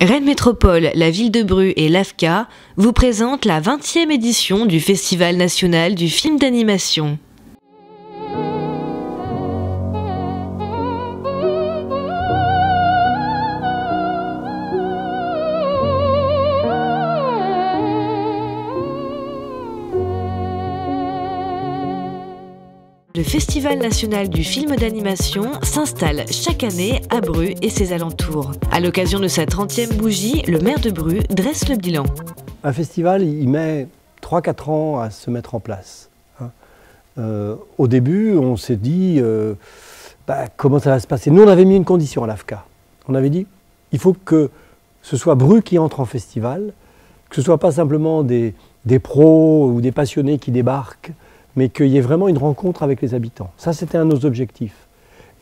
Rennes Métropole, la ville de Bru et l'AFCA vous présentent la 20e édition du Festival national du film d'animation. Le Festival national du film d'animation s'installe chaque année à Bru et ses alentours. À l'occasion de sa 30e bougie, le maire de Bru dresse le bilan. Un festival, il met 3-4 ans à se mettre en place. Au début, on s'est dit comment ça va se passer. Nous, on avait mis une condition à l'AFCA. On avait dit il faut que ce soit Bru qui entre en festival, que ce ne soit pas simplement des pros ou des passionnés qui débarquent, mais qu'il y ait vraiment une rencontre avec les habitants. Ça, c'était un de nos objectifs.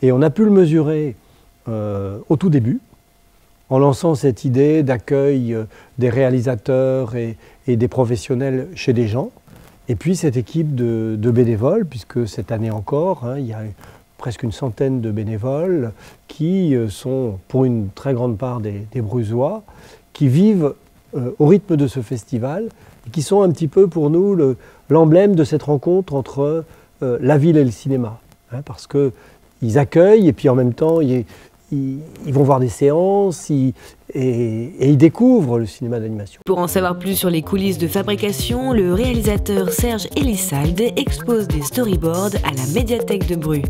Et on a pu le mesurer au tout début, en lançant cette idée d'accueil des réalisateurs et des professionnels chez des gens. Et puis cette équipe de bénévoles, puisque cette année encore, il y a presque une centaine de bénévoles qui sont, pour une très grande part, des Brusois, qui vivent au rythme de ce festival, et qui sont un petit peu pour nous l'emblème de cette rencontre entre la ville et le cinéma. Parce qu'ils accueillent et puis en même temps ils vont voir des séances et ils découvrent le cinéma d'animation. Pour en savoir plus sur les coulisses de fabrication, le réalisateur Serge Elissalde expose des storyboards à la médiathèque de Bru.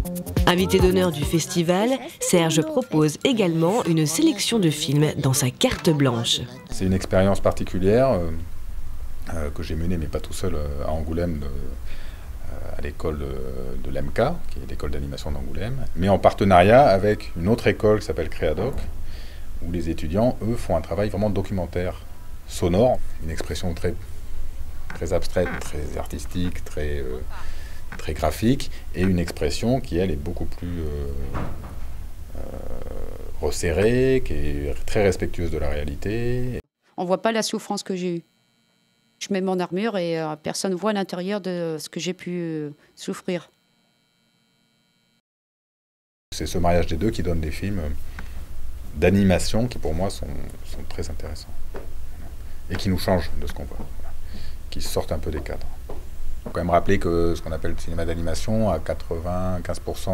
Invité d'honneur du festival, Serge propose également une sélection de films dans sa carte blanche. C'est une expérience particulière que j'ai menée, mais pas tout seul, à Angoulême, à l'école de l'EMCA, qui est l'école d'animation d'Angoulême, mais en partenariat avec une autre école qui s'appelle Créadoc, où les étudiants, eux, font un travail vraiment documentaire, sonore, une expression très, très abstraite, très artistique, très graphique, et une expression qui, elle, est beaucoup plus resserrée, qui est très respectueuse de la réalité. On ne voit pas la souffrance que j'ai eue. Je mets mon armure et personne ne voit l'intérieur de ce que j'ai pu souffrir. C'est ce mariage des deux qui donne des films d'animation qui, pour moi, sont très intéressants. Et qui nous changent de ce qu'on voit, qui sortent un peu des cadres. Il faut quand même rappeler que ce qu'on appelle le cinéma d'animation, à 95%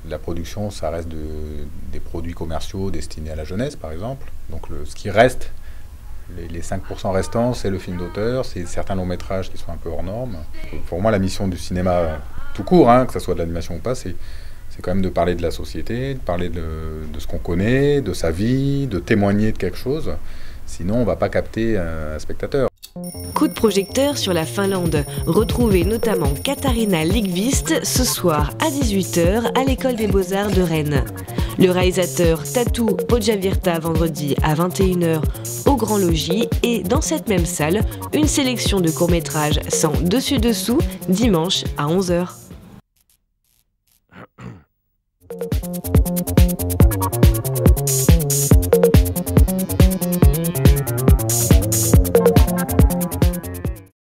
de la production, ça reste des produits commerciaux destinés à la jeunesse, par exemple. Donc ce qui reste, les 5% restants, c'est le film d'auteur, c'est certains longs métrages qui sont un peu hors normes. Pour moi, la mission du cinéma tout court, que ce soit de l'animation ou pas, c'est quand même de parler de la société, de parler de ce qu'on connaît, de sa vie, de témoigner de quelque chose. Sinon, on ne va pas capter un spectateur. Coup de projecteur sur la Finlande. Retrouvez notamment Katarina Liggvist ce soir à 18 h à l'École des Beaux-Arts de Rennes. Le réalisateur Tatu Pojavirta vendredi à 21 h au Grand Logis et dans cette même salle, une sélection de courts-métrages sans dessus-dessous dimanche à 11 h.